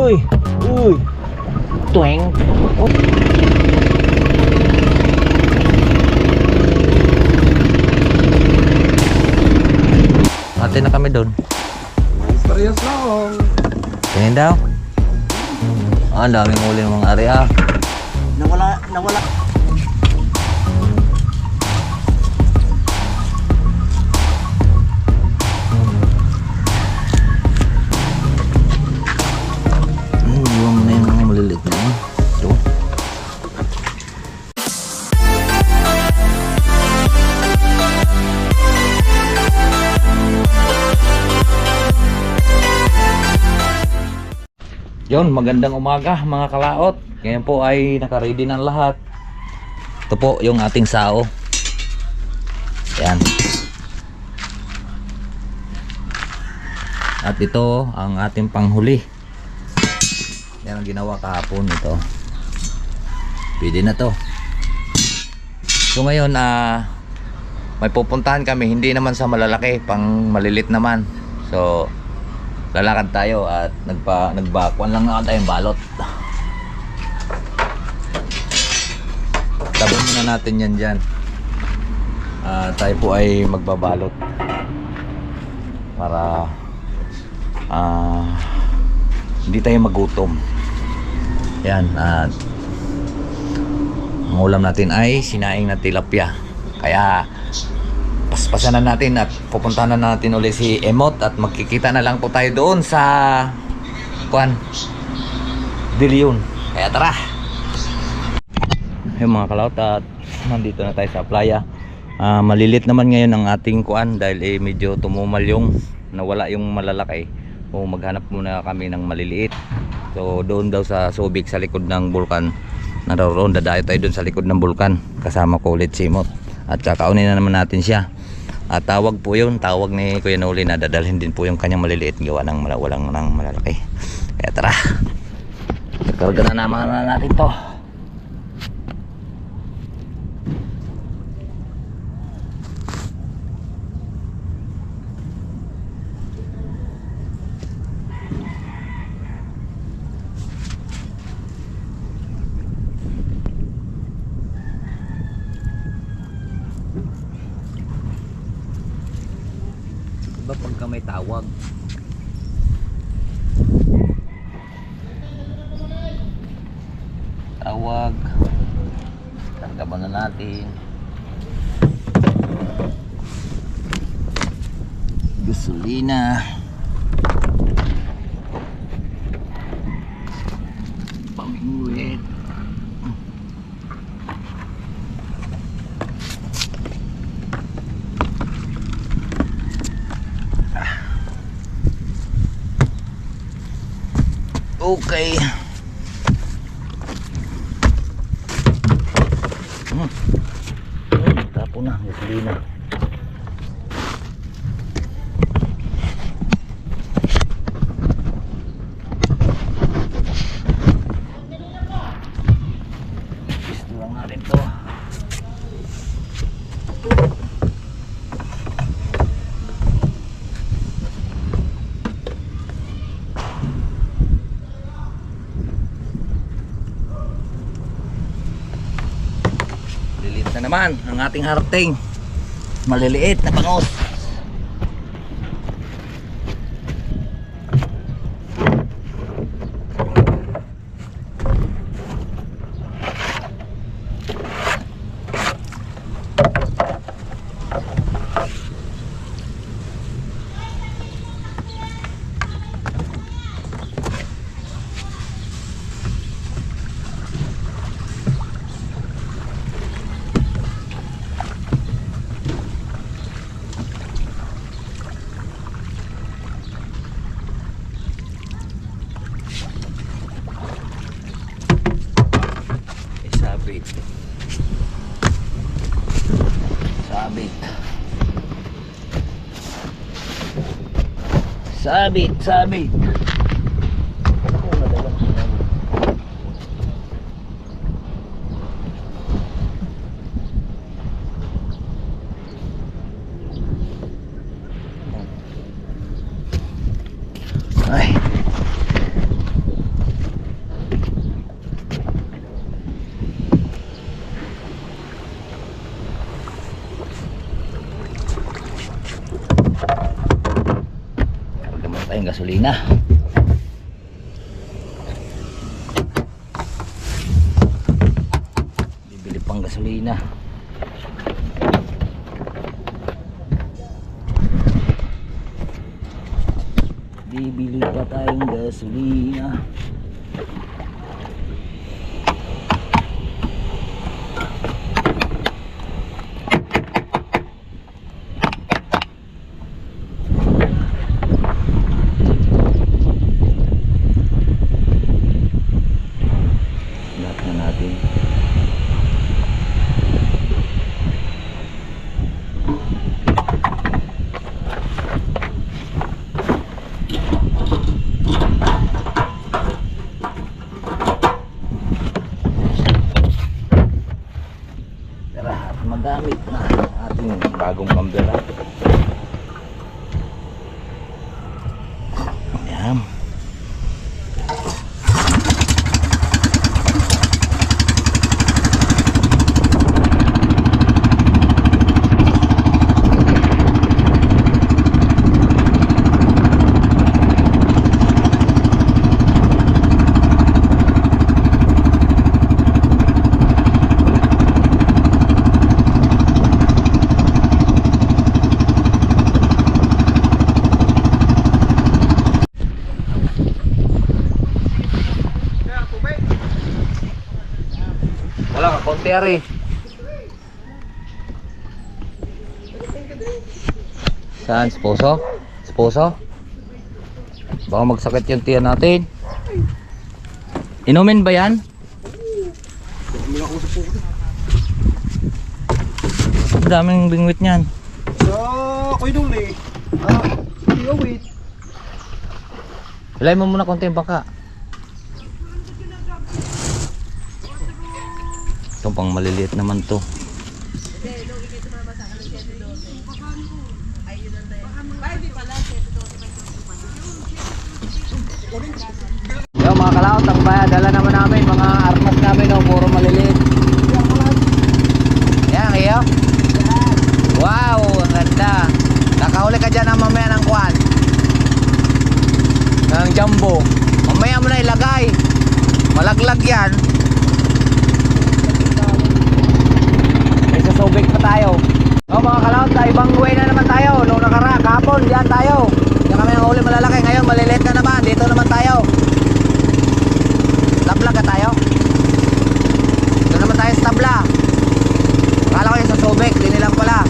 Uy, uy. Tuwing. Oh. Ate na kami doon. Parehas lang. Tingin daw. Ang daming huli ng mga area. Nawala. Iwan mo na yung mga maliliit na yun. Ito. Yun, magandang umaga mga kalaot. Ngayon po ay naka-ready ng lahat. Ito po yung ating sao. Yan. At ito ang ating panghuli. Yan ang ginawa kahapon ito. Pwede na to. So ngayon may pupuntahan kami, hindi naman sa malalaki, pang malilit naman. So lalakad tayo at nagbakuan lang na tayong balot. Tabon muna natin yan dyan. Tayo po ay magbabalot para hindi tayo magutom. Yan, at ang ulam natin ay sinaing na tilapia. Kaya paspasan na natin at pupuntahan na natin ulit si Emot at magkikita na lang po tayo doon sa Dilion. Kaya tara. Yung mga kalaot, at nandito na tayo sa playa. Malilit naman ngayon ang ating dahil medyo tumumal yung nawala yung malalaki. O maghanap muna kami ng maliliit. So doon daw sa Subic, sa likod ng bulkan, naroon dadayo tayo doon sa likod ng bulkan. Kasama ko ulit si Emot at kakaunin na naman natin siya. At tawag po yun, tawag ni Kuya Noli na dadalhin din po yung kanyang maliliit gawa ng walang ng malalaki. Kaya tara, karga na naman natin to. Iba pagka may tawag. Karga na natin. Gasolina. Pamingwit. Okay. Tapo na, gasolina. Gusto lang natin to. Na naman ang ating harting, maliliit na bangos. Sabit. Ay. gasolina. Bibili pang gasolina. Bibili pa tayong gasolina. Lahat na natin. Tara, at magamit na ang ating bagong umbrella. Ayan. Wala ka, konti ari. Saan? Sposo? Sposo? Baka magsakit yung tiyan natin. Inumin ba yan? Ang daming bingwit niyan. So, ako'y duli. Wait. Ilay mo muna konti yung baka. Ito pang maliliit naman to. Yo mga kalaot, ang dala naman namin mga armas namin, oh, puro maliliit. Yan iyo. Wow, ang ganda. Nakahuli ka dyan mamaya ng kuwan, ng jumbo. Mamaya mo na ilagay, malaglag yan. Subik pa tayo. O mga kalaot, sa ibang way na naman tayo. Nung kahapon, diyan tayo. Diyan kami ang huli malalaki. Ngayon maliliit na naman. Dito naman tayo. Tabla ka tayo. Dito naman tayo sa tabla. Akala ko yung sa subik, di nilang pala.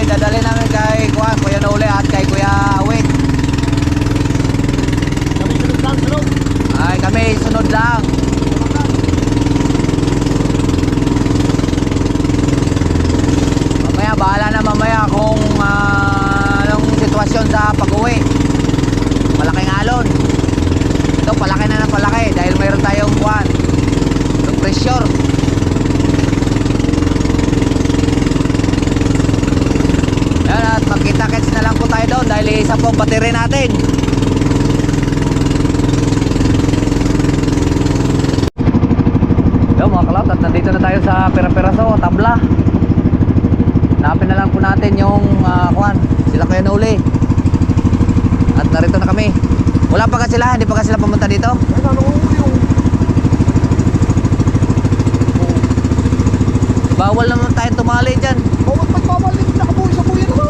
Dadali namin kay Kuya Nole at kay Kuya Awit. Kami sunod lang, sunod. Ay, kami sunod lang. Mamaya, bahala na mamaya kung anong sitwasyon sa pag-uwi. Malaking alon. Ito, palaki na ng palaki dahil mayroon tayong kuwan, yung pressure. At magkita-kits na lang po tayo doon dahil isa po battery natin. Yo mga kalot, at nandito na tayo sa Pira-Piraso, Tabla. Hanapin na lang po natin yung kuwan, sila Kuya Nole. At narito na kami. Wala pa ka sila, hindi pa ka sila pumunta dito. Bawal naman tayong tumali dyan. Bawal pagpapalik, nakabuhay sa buhay naman.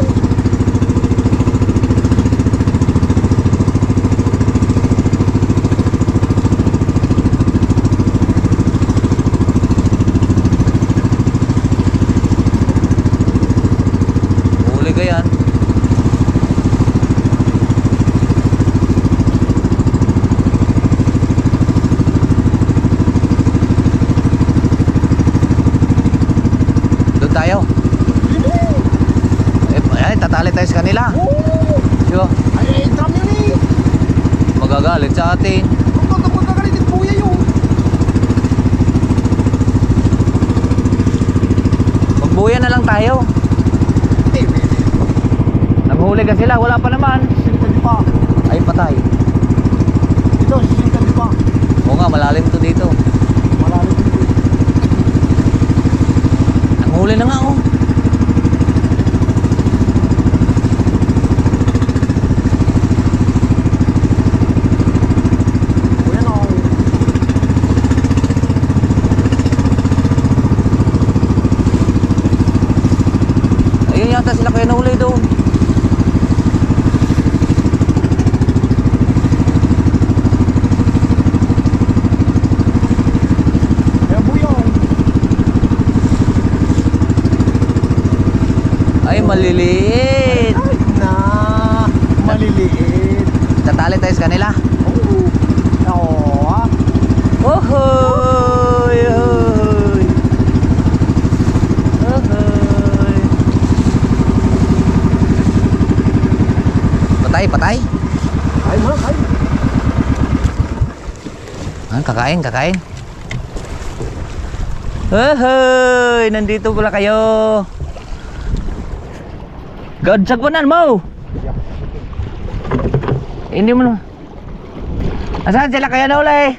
Huli ka yan. Magalit sa atin. Huwag ka magkakalitin kuya yun. Magbuya na lang tayo. Hindi, pwede. Nanghuli ka sila, wala pa naman. Sisikan di pa. Ay patay. Ito, sisikan di pa. Oo nga, malalim to dito. Malalim dito. Nanghuli na nga oh. Kuya no. Ayun yata sila kaya nahuli doon. Kaya buyong. Ay maliliit. Ay, na. Maliliit. Tatali tayo sa kanila. Oo. Oo, ah. Ohoy! Ohoy! Ohoy! Patay, patay. Ay, ma, ay. Ah, kakain, kakain. Ohoy! Nandito pala kayo. Gadsag mo nan mo. Hindi mo na. Asan sila kaya na uli?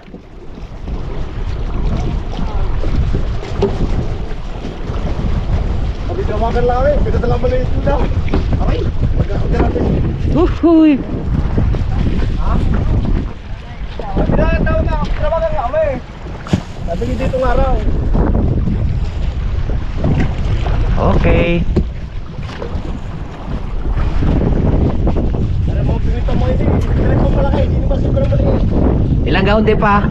Sabi tinawagan lang eh. Pinadala mo na yung suda. Aray, magkakagyan natin. Uhuy! Pinatawag na, tinawagan nga kami. Sabi niyo dito ng araw. Okay. Para mo pinita mo hindi. Pilit mo malaki, hindi naman siguro maliit. Ilang gaon di pa?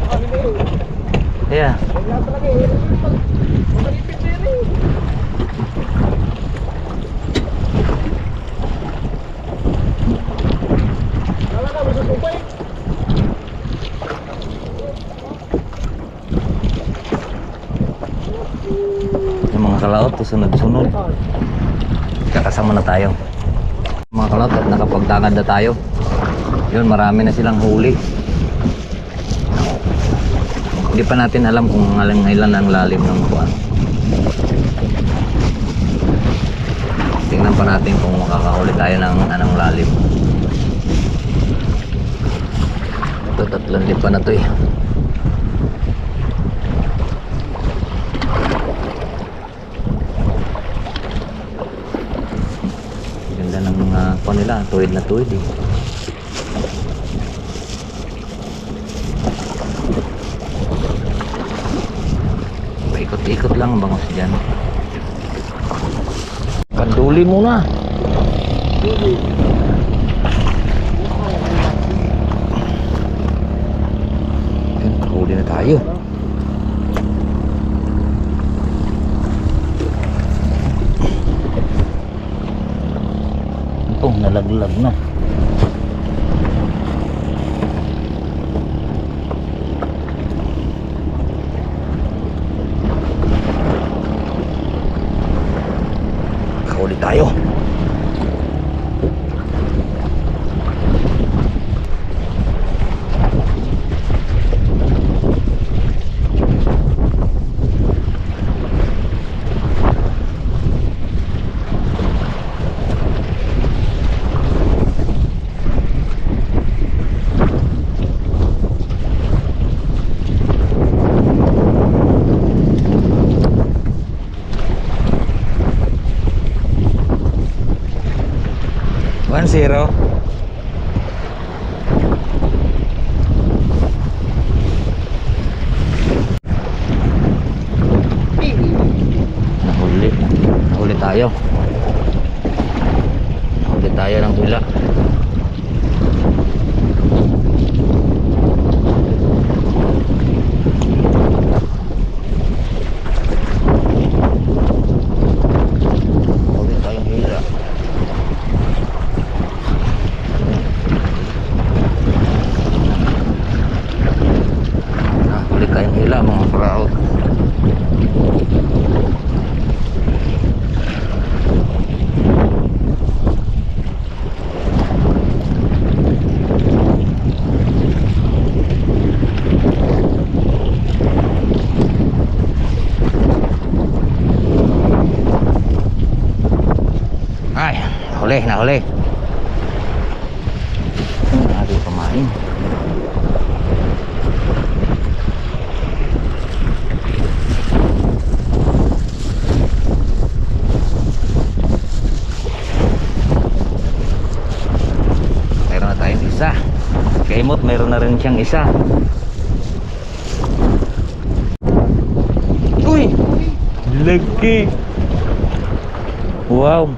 Kami na yun. Yeah. Wala talaga eh. Malipit din eh. Wala ka, masusumpay. Yung mga kalaot, sunod-sunod. Kakasama na tayo. Mga kalaot, at nakapagtagad na tayo. Yun, marami na silang huli. Hindi pa natin alam kung ilan ang lalim ng buwan. Tingnan pa natin kung makakahuli tayo ng anong lalim. Ito, 3 lipa na to eh. Ganda ng kuwan nila, tuwid na tuwid eh. Paikot-ikot lang ang bangos dyan. Kaduli muna. Yan, huli na tayo. Ito, nalaglag na. Kahuli tayo. One zero. Nahuli tayo. Nahuli tayo ng hula. Nahuli tayong hula. Nahuli tayong hula mga karaot. Nahuli, nahuli. Ating pamain. Meron na tayong isa. Kaimot, meron na rin siyang isa. Uy! Lagi! Wow!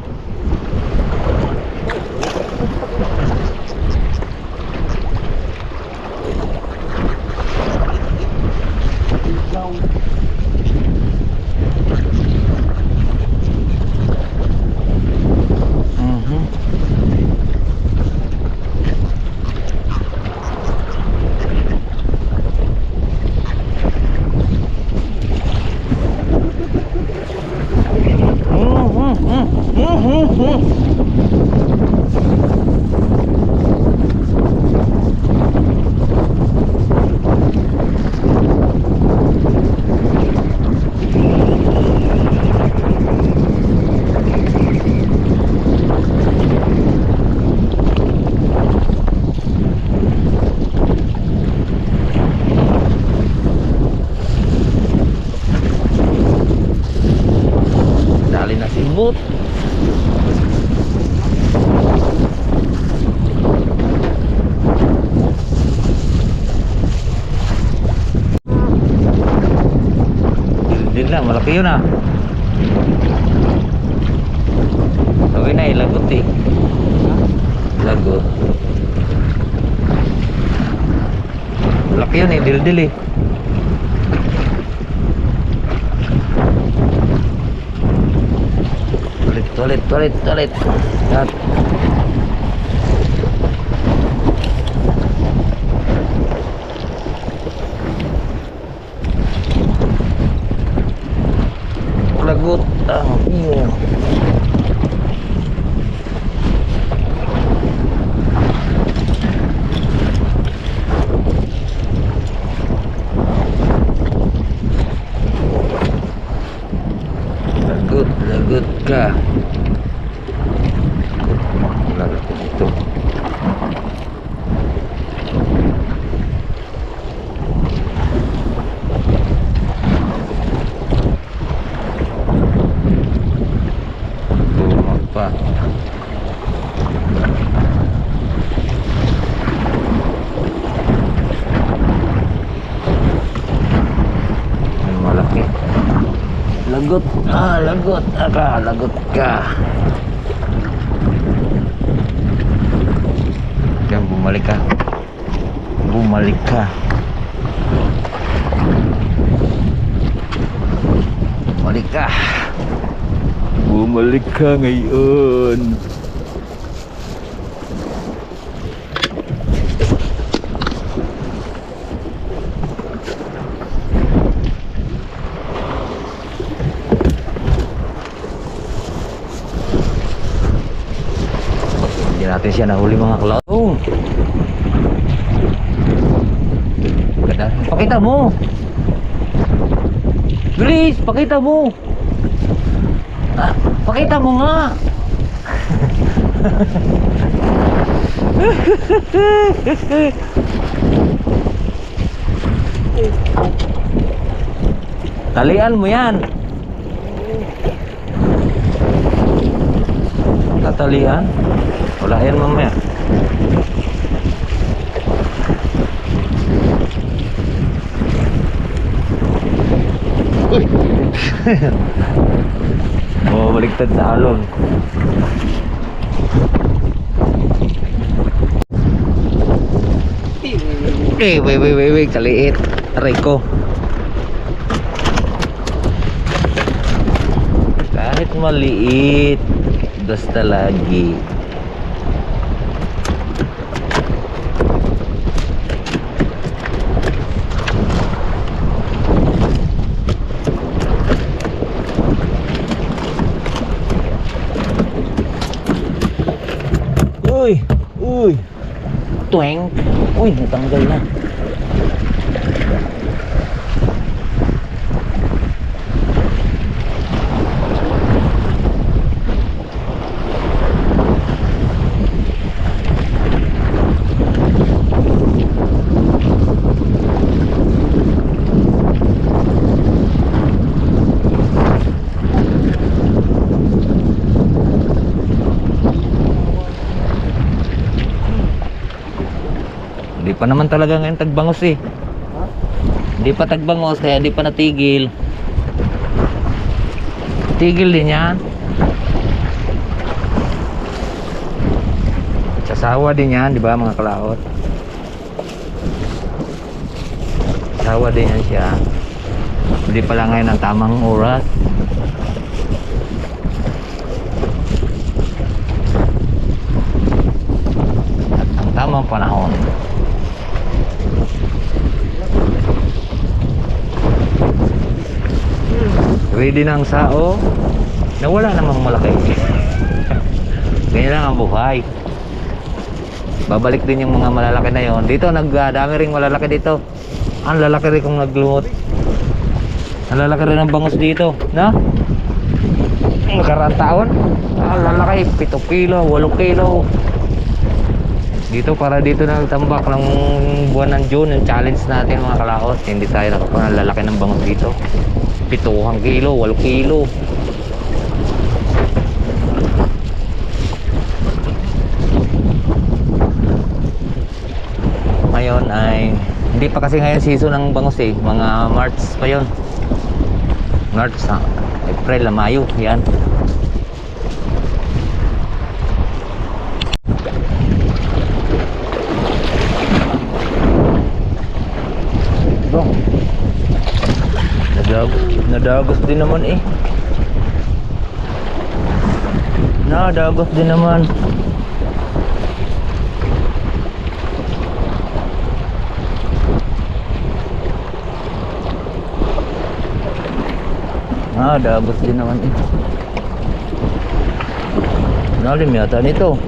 Dali na simot. Din lang, malaki yun ah. Okay na, ilagot eh. Lagot. Malaki yun eh, dildil eh. Tulit. At lagot ang iyo. Lagot ka. Lagot dito. Bumag pa. Ang malaki. Lagot, lagot ka. Yan, bumalik ka. Bumalik ka ngayon. Hindi natin siya nahuli mga klaw. Pakita mo. Grace, pakita mo. Pakita mo nga. Talian mo yan. Tatalian. Wala yan mamaya. Oh, baliktad sa alon. Wait, kaliit. Aray ko. Kahit maliit, basta lagi. Uy, tuwing. Uy, natanggal na. Hindi pa naman talaga ngayon tagbangos eh. Ha? Hindi pa tagbangos kaya hindi pa natigil. Tigil din yan. Sasawa din yan, di ba mga kalaot? Sasawa din yan siya. Hindi pala ngayon ang tamang oras. At ang tamang panahon. Ready na ang sao na wala namang malaki. Ganyan lang ang buhay. Babalik din yung mga malalaki na yon. Dito nagdami ring malalaki dito. Ang lalaki rin kung naglumot. Ang lalaki rin ang bangus dito, no? Nakaraan taon, ang lalaki 7 kilo, 8 kilo. Dito para dito nagtambak ng buwan ng June, yung challenge natin mga kalahos. Hindi tayo nakapangalalaki ng bangus dito. 7 kilo, 8 kilo. Ngayon ay hindi pa kasi ngayon season ng bangus eh. Mga March pa yun. March, April, Mayo, yan. Nadagos din naman eh. Nadagos din naman. Nadagos din naman eh. Nalim yata nito.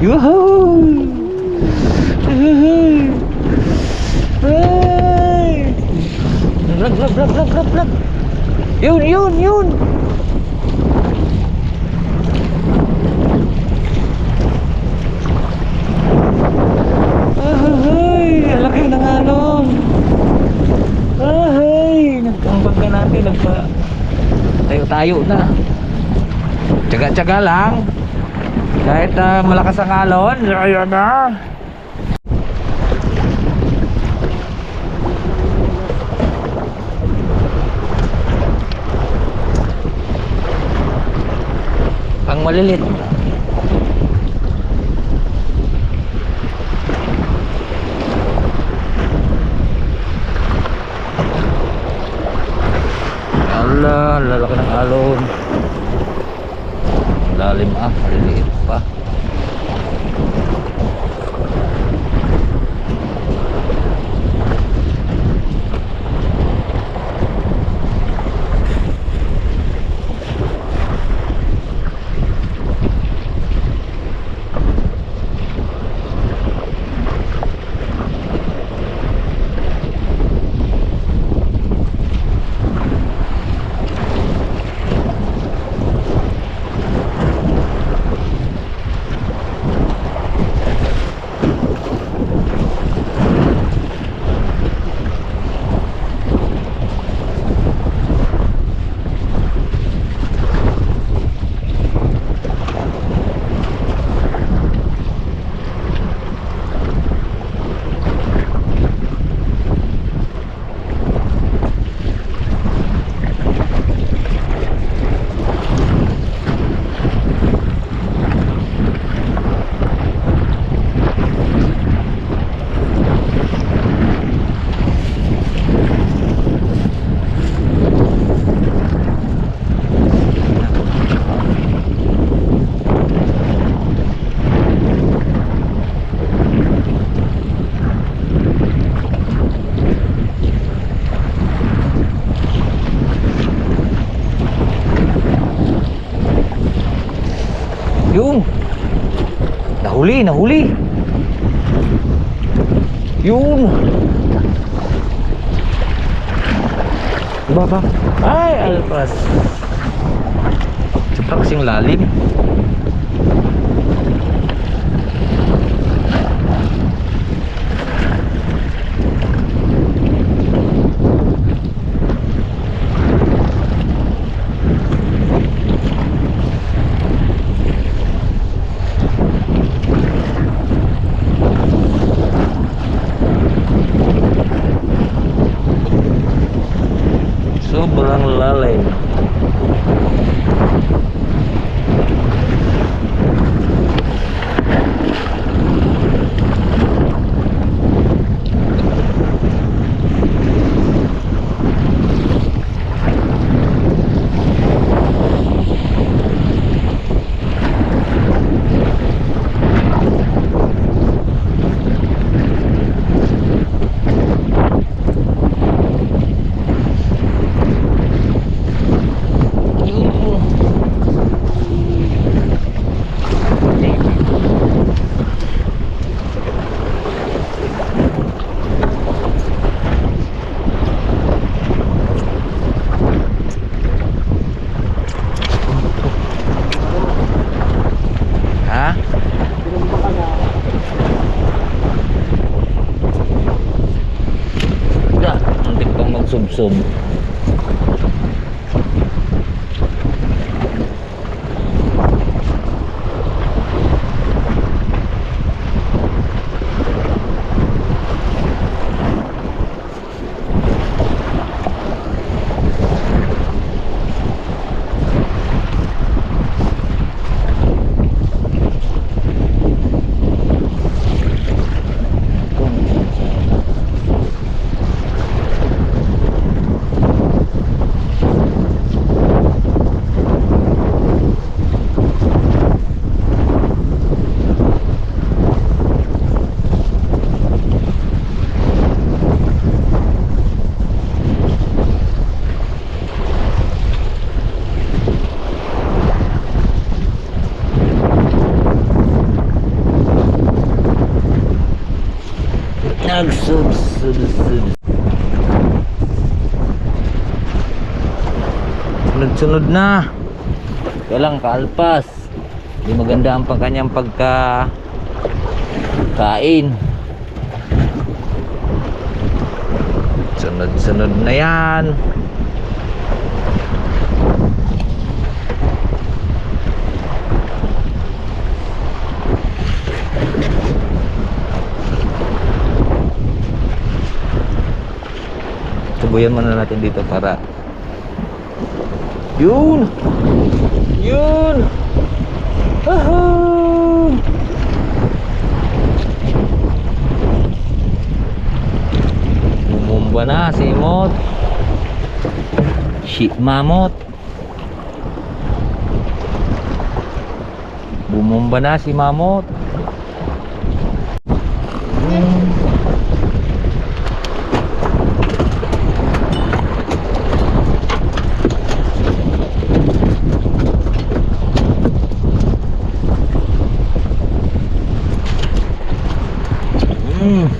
Yuhuu! Hey! Vlog! Yun! Ay, laki ng alon. Ay, nagtambag ka natin, tayo na. Tsaga-tsaga lang. Kahit malakas ang alon, ayan na. Ang malilit. lalaki ng alon. Lalim maliliit pa. Yung nahuli yun, diba ba? Ay, alpas cepat kasing lalim. Sobrang lalim. Sub-sub. Sunod-sunod na. Kaya lang kaalpas. Hindi maganda ang kanyang pagkain. Sunod-sunod na yan. Subuyan muna natin dito para yun bumumba na si Mot, mamot. Bumomba na si Mamot. Hmm.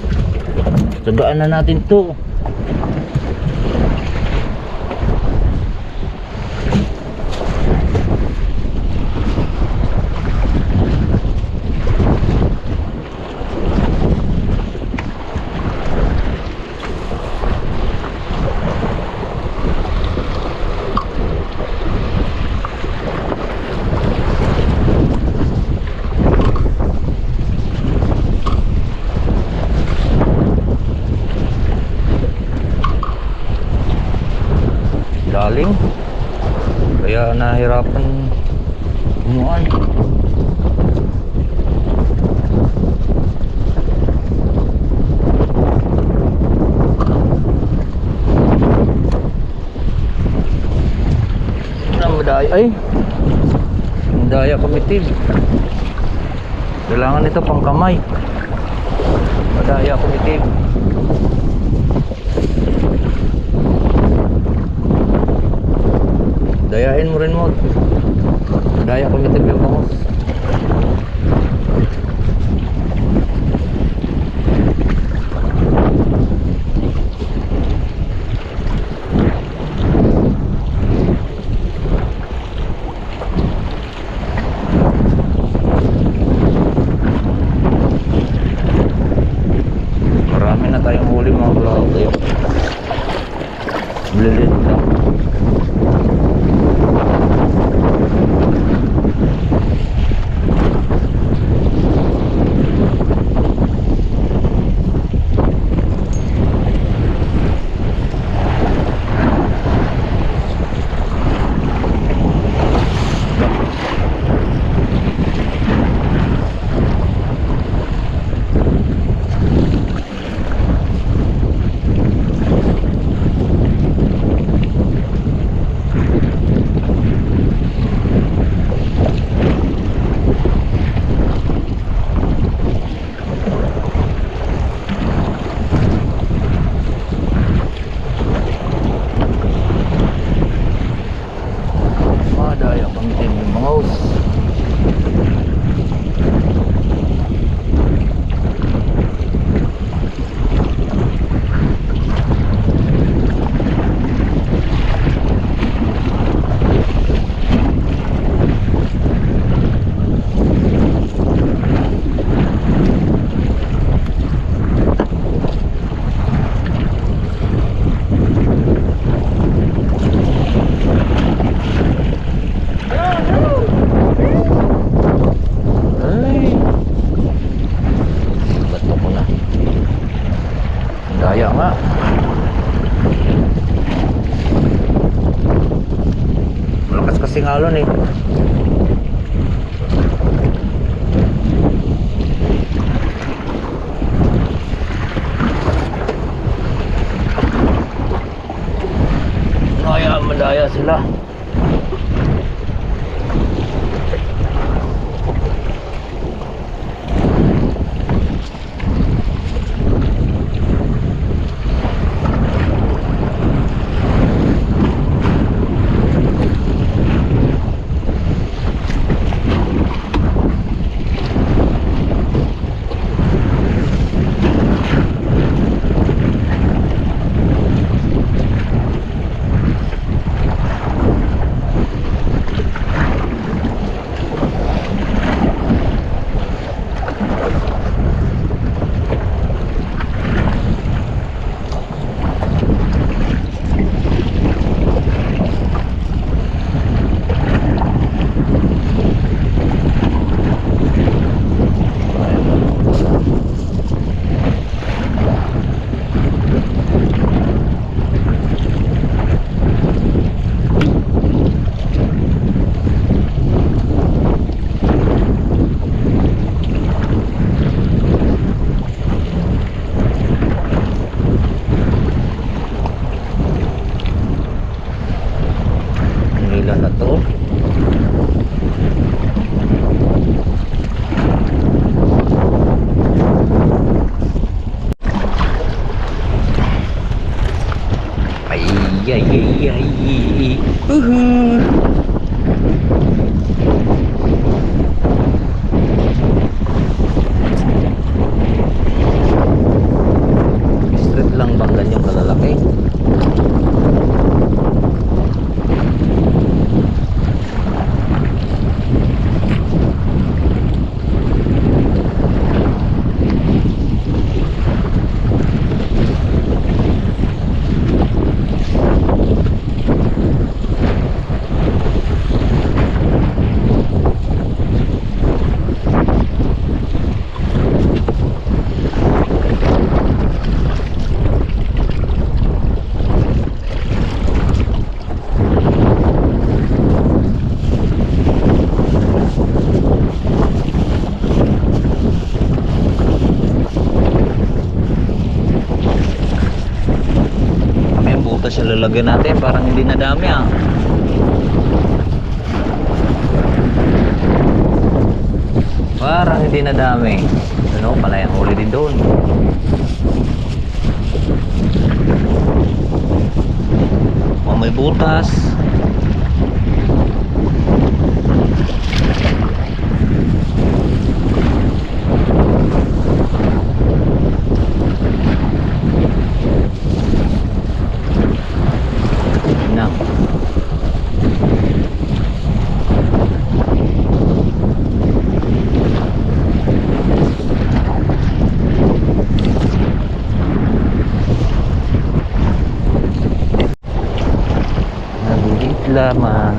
Tandaan na natin to. Daling kaya nahirapan umuan. Madaya ay madaya komitib. Kailangan ito pang kamay. Madaya komitib. Dayain mo rin mo. Daya komitib yung bangos. Marami na tayong huli mga vlog. Blilit lang. sa lalagyan natin, parang hindi na dami ah. Parang hindi na dami. Ano, palayang huli din doon. Oh, may butas. Na. Nagigit lamang.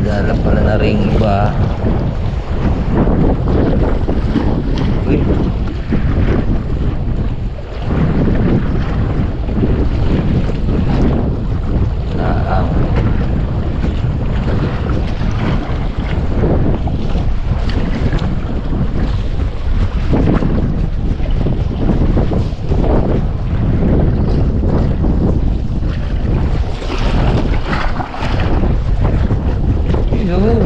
Dala pala na ring iba. Uy. Naang. Yun.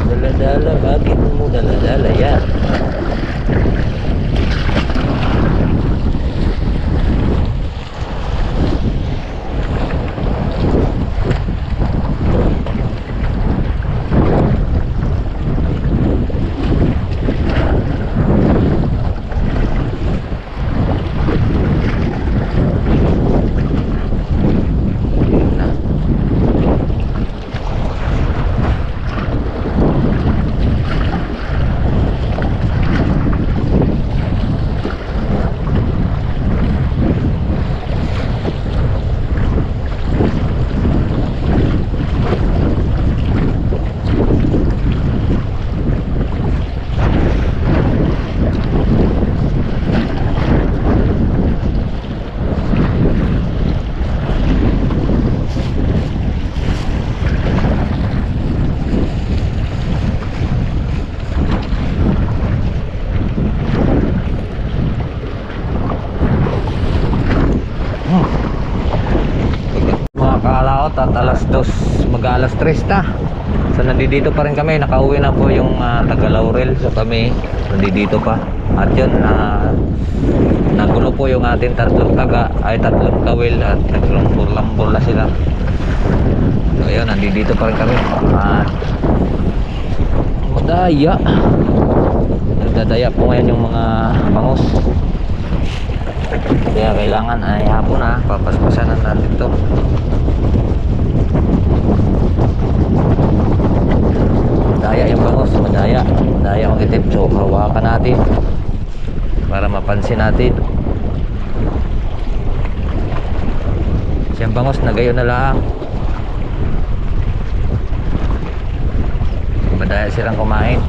Dala-dala, bakit mo dala-dala yan? Yun na. Mga kalaot at alas 2 mag-alas 3 na. So nandito pa rin kami, nakauwi na po yung taga Laurel. So kami nandito pa. At yun, nagulo po yung ating tatlong kawil at tatlong burlambol na sila. So yun, nandito pa rin kami. At madaya. Nagdadaya po ngayon yung mga bangus. Kaya kailangan ay hapon na papaspasan natin ito. Madaya yung bangus, madaya ang itip. So hawakan natin para mapansin natin. Siyang bangus na gayon na lang. Madaya silang kumain.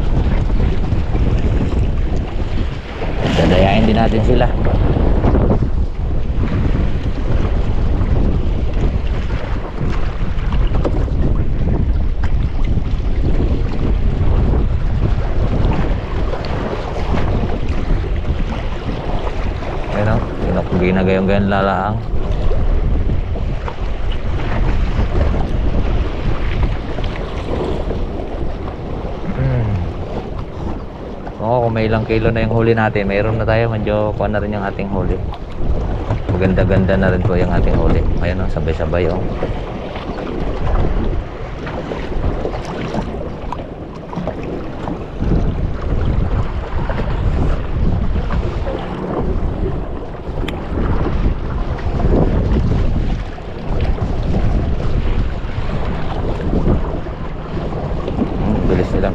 Dadayain din natin sila. Ginagayong-gayon lalaang. Oo, kung may ilang kilo na yung huli natin, mayroon na tayo, medyo kuha na rin yung ating huli. Maganda-ganda na rin po yung ating huli. Ayun, sabay-sabay oh.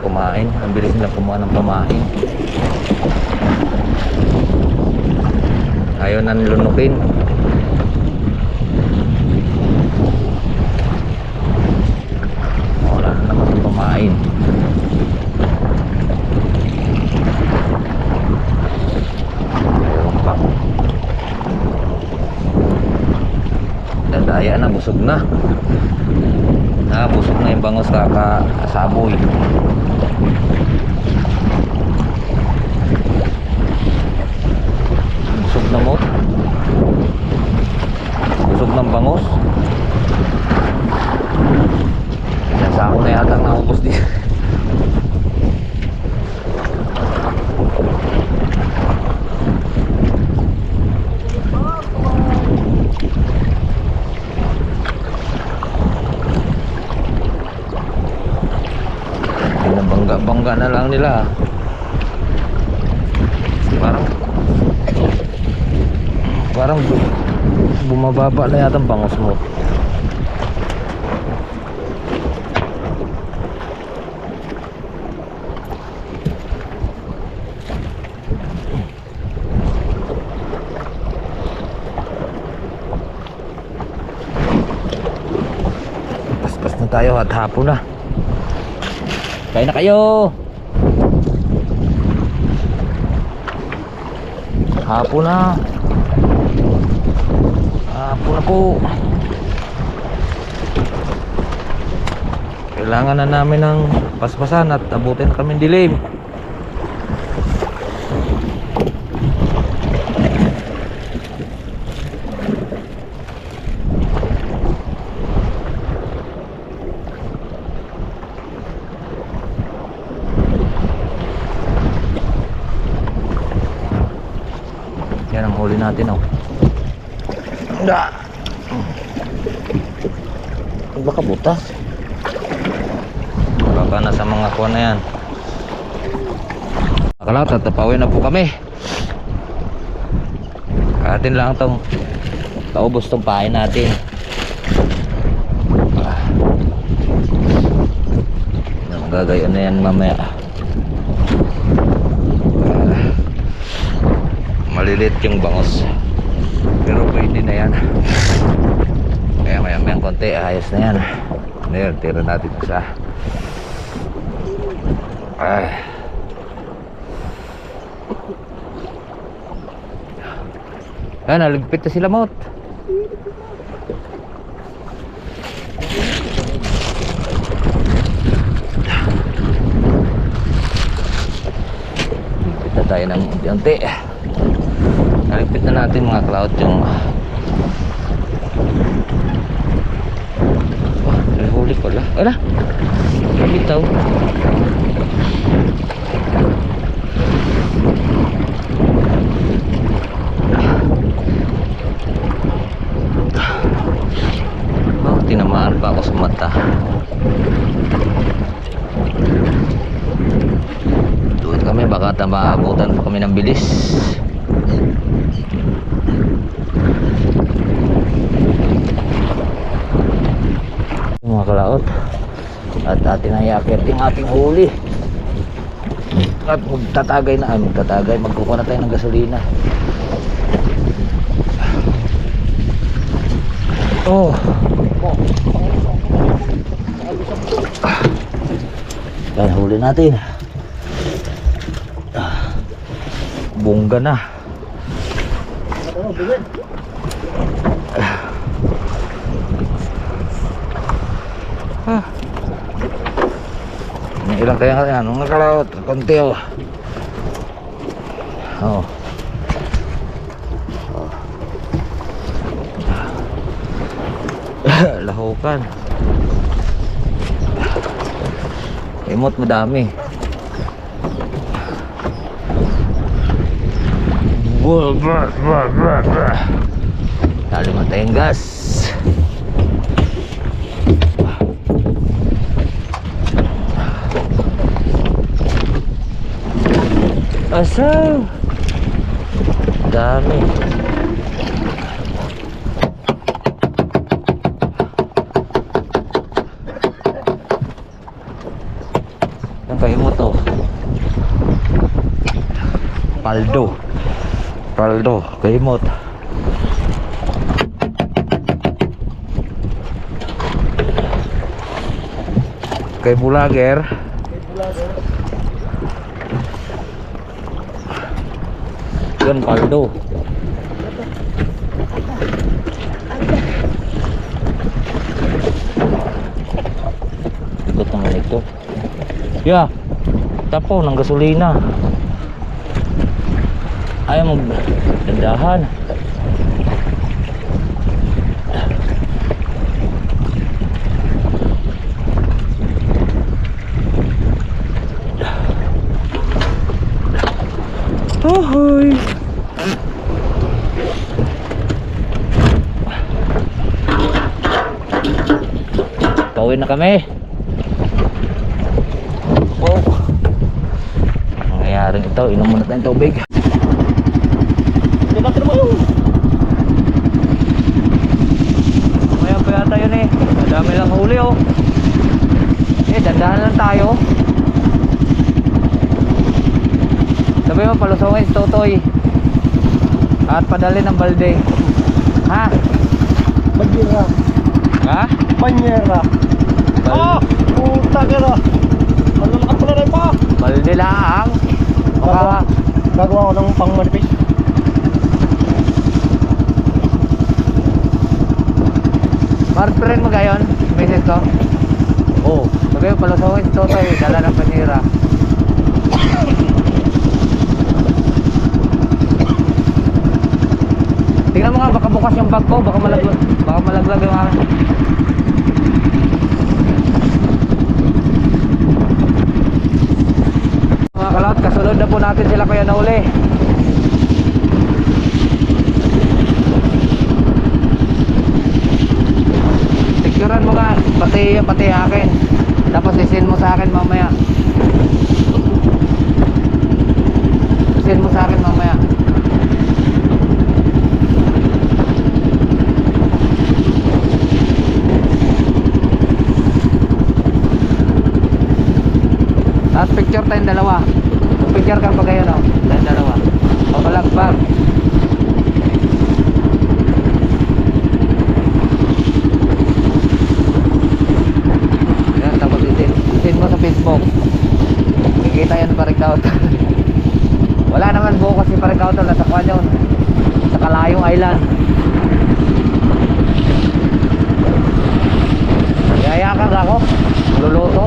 Kumain, ang bilis nilang kumuha ng pamain. Ayaw na nilunukin. Wala na naman yung pamain. Ayaw pa. Dadaya na, busog na. Busog na yung bangos kakasaboy. Busog na mo. Busog ng bangos. Yan sa ako na yata ang naubos dito. Bangga na lang nila. Parang bumababa na yata ang bangos mo. Paspas na tayo at hapon na. Kain na kayo. Hapon na. Hapon na po. Kailangan na namin ng paspasan at abutin na kami dilim. Yan ang huli natin, oh. Baka butas. Baka nasa mga kuha na yan. Akala, tatapawin na po kami. Atin lang tong taubos tong pain natin. Gagayon na yan mamaya. Malilit yung bangos, pero pwede na yan. Kaya maya konti, ayos na yan. Ngayon, tira natin isa. Naligpit na sila, Mot. Ligpit na tayo ng unti-unti. Naligpit na natin mga cloud yung huli pala. Ala, bitaw. Tinamaan pa ako sa mata. Doon kami, baka maabutan pa kami ng bilis. Mga kalaot, at atin ay akitin ating huli at magtatagay magkukuha na tayo ng gasolina. Oh, yan huli natin. Bongga na. Ilang kaya nga yan, mga kalaot, konti, oh. Oh. Lahukan. Imot madami. Tali mo tayong gas. Asaw, dami. Ang kayo mo to, paldo kaimot. Kay bulager. Yan paldo. Ba't naman ito? Yeah. Tapo ng gasolina. Ayaw magdandahan. Hoy. Pauwi na kami. Wow. Nangyayaring ito, inom muna tayong tubig. Dapat mo yung Mamaya pa yata yun eh. Madami lang huli oh. Dandahan lang tayo. Sabi mo, palusungin si Totoy at padali ng balde. Ha? Banyera. Ha? Banyera. Ah! Puta ka na. Malalakas pala rin pa. Balde lang. Baka Gagawa ko ng pang manipis. Marpirin mo gayon, message ko. Oo. Sabi mo, palusungin si Totoy, dala ng panira. Tingnan mo nga, baka bukas yung bag ko, baka malaglag yung akin. Mga kalot, kasunod na po natin sila kaya nauli. Picturean mo nga, pati akin. Tapos isin mo sa akin mamaya. Isin mo sa akin mamaya. Tapos picture tayong dalawa. Picture ka pa kayo no? Tayong dalawa. Papalagpag. Yan, tapos isin mo sa Facebook. Kikita yan Parikauto. Wala naman bukas si Parikauto. Nasa kwan yun. Sa Kalayong Island. Yayakag ako. Luluto.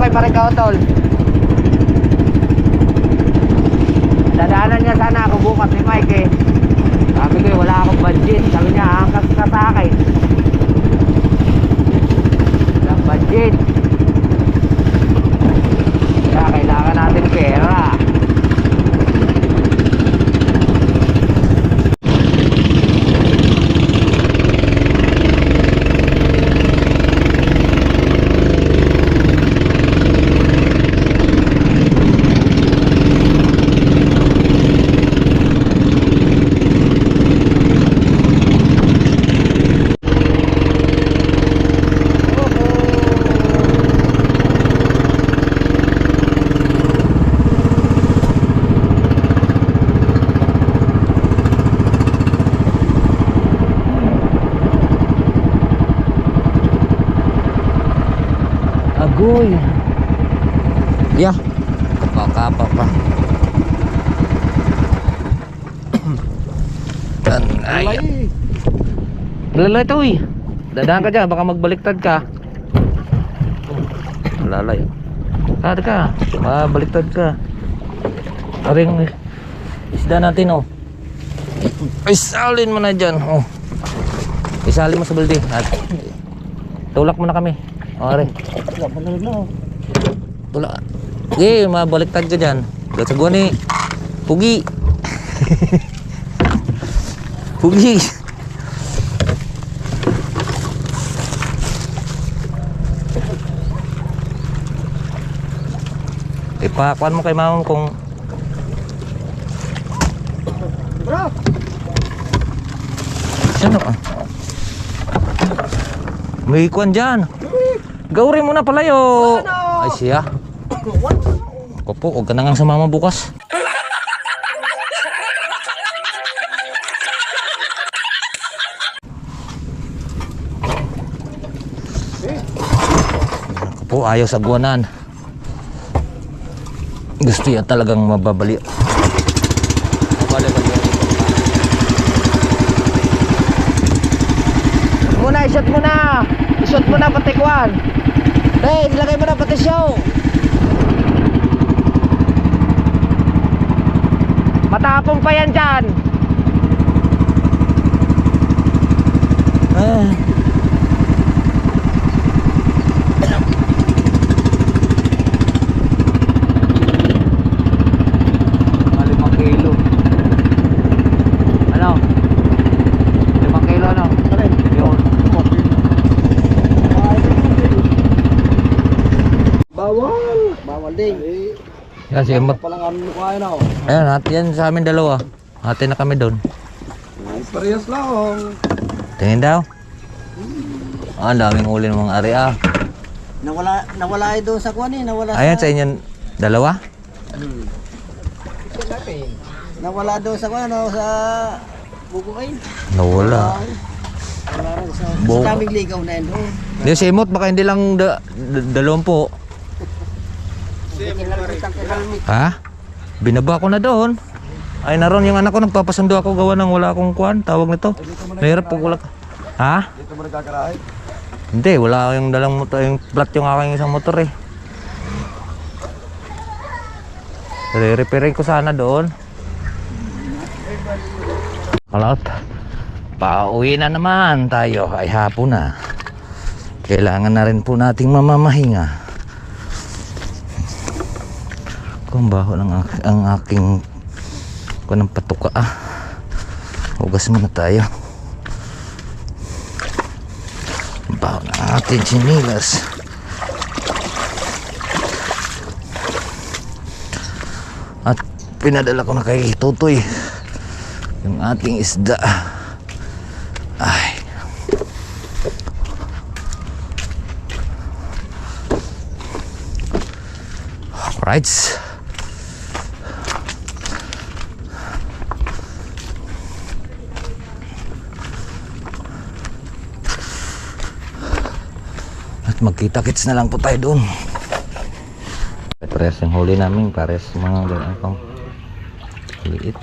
Parikauto. Dadaanan niya sana ako bukas ni Mike eh. Sabi ko wala akong budget. Sabi niya angkas ka sa akin. Walang budget. Kaya kailangan natin pera. Agoy. Yeah. Kapal pa. Ay. Lalay to eh. Dadaan ka dyan, baka magbaliktad ka. Lalay. Kada ka. Baliktad ka. Aring isda natin oh. Isalin mo na dyan oh. Isalin mo sa balde. Tulak mo na kami. Ore. Tulak. Okay, mabaliktad ka dyan. Gasagwa ni Pugi. Pugi. Ipakuan mo kay mama kung Bro. ano ah. May kuwan dyan. Gawrin mo na palayo. Ay siya. Ako po, huwag ka na nga sumama bukas. Ako po, ayaw sa guwanan. Gusto yan talagang mababali. I-shot mo na. I-shot mo na pati kuwan. Hey, ilagay mo na pati show. Matapong pa yan dyan. Yan, sige, Palang ano kaya na. ayan, hati yan sa amin dalawa. Hati na kami doon. Parehas lang. Tingin daw. Ang daming uli ng mga area. Nawala ay doon sa kuwan eh. Ayan sa inyo dalawa? Nawala doon sa kuwan sa bubukain. Nawala. Wala rin sa Bo- daming ligaw na yun doon. Hindi si Imot, baka hindi lang dalawang po. Ha? Binaba ko na doon. Ay naroon yung anak ko, nagpapasundo ako gawa ng wala akong kuwan. Tawag nito. Mahirap pag wala. Ha? Dito mo nagkakaraay? Hindi, wala yung dalang motor, yung flat yung aking isang motor eh. Re-repairing ko sana doon. Kalot. Pauwi na naman tayo. Ay hapon na. Kailangan na rin po nating mamamahinga. Kung baho lang ang aking kunang patuka hugas muna tayo. Baho na ating sinilas. At pinadala ko na kay Tutoy yung ating isda. Ay, alright. At magkita-kits na lang po tayo doon. Pares yung huli namin, pares mga ganyan pang liit.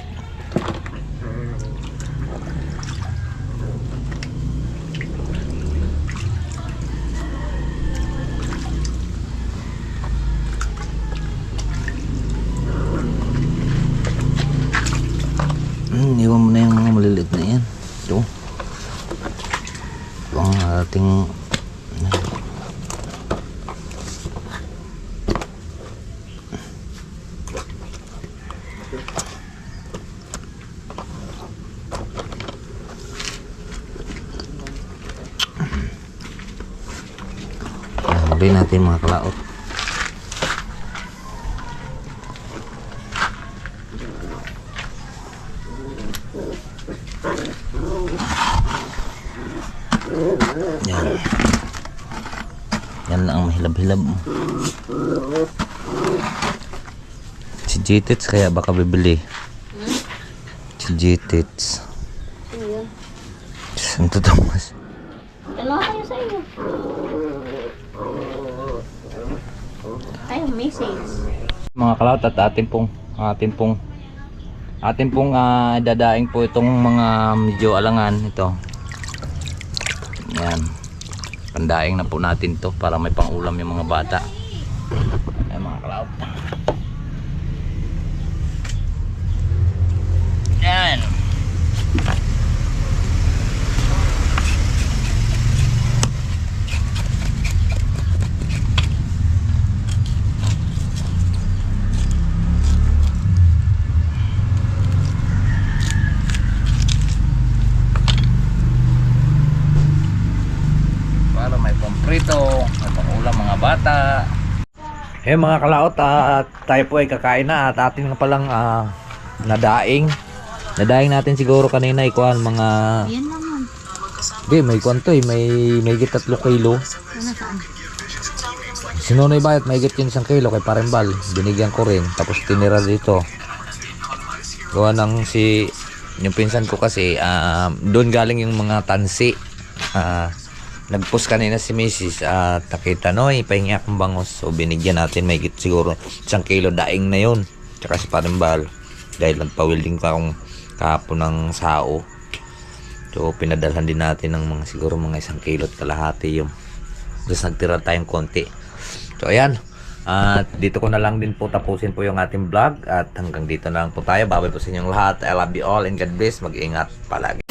Iwan mo na yung mga maliliit na yan. Ito. Ito ang ating huli natin mga kalaot. Yan. Yan lang ang mahilab-hilab. Si Jitits kaya baka bibili. Si Jitits. Santo Tomas. Dalawa kayo sa iyo. Ay, message. Mga kalaot at atin pong dadaing po itong mga medyo alangan ito. Yan. Pandaing na po natin to para may pangulam yung mga bata. Ay mga kalaot. Yan. Para may pamprito, may pangulam mga bata. Eh mga kalaot, tayo po ay kakain na at atin na palang nadaing. Nadaing natin siguro kanina ikuan mga Yan naman. Hindi, may kwanto eh. May higit 3 kilo. Ano saan? Sinunoy bayat, may higit yun 1 kilo kay Parembal. Binigyan ko rin. Tapos tinira dito. Gawa ng yung pinsan ko kasi, doon galing yung mga tansi. Nag-post kanina si Mrs. Takita Noy, pahingi akong bangos. So binigyan natin, may higit siguro 1 kilo daing na yun. Tsaka si Parembal. Dahil nagpa-welding pa akong kahapon ng sao. So pinadalhan din natin ng mga siguro mga 1 kilo at kalahati yung. Tapos nagtira tayong konti. So ayan. At dito ko na lang din po tapusin po yung ating vlog. At hanggang dito na lang po tayo. Babay po sa inyong lahat. I love you all and God bless. Mag-ingat palagi.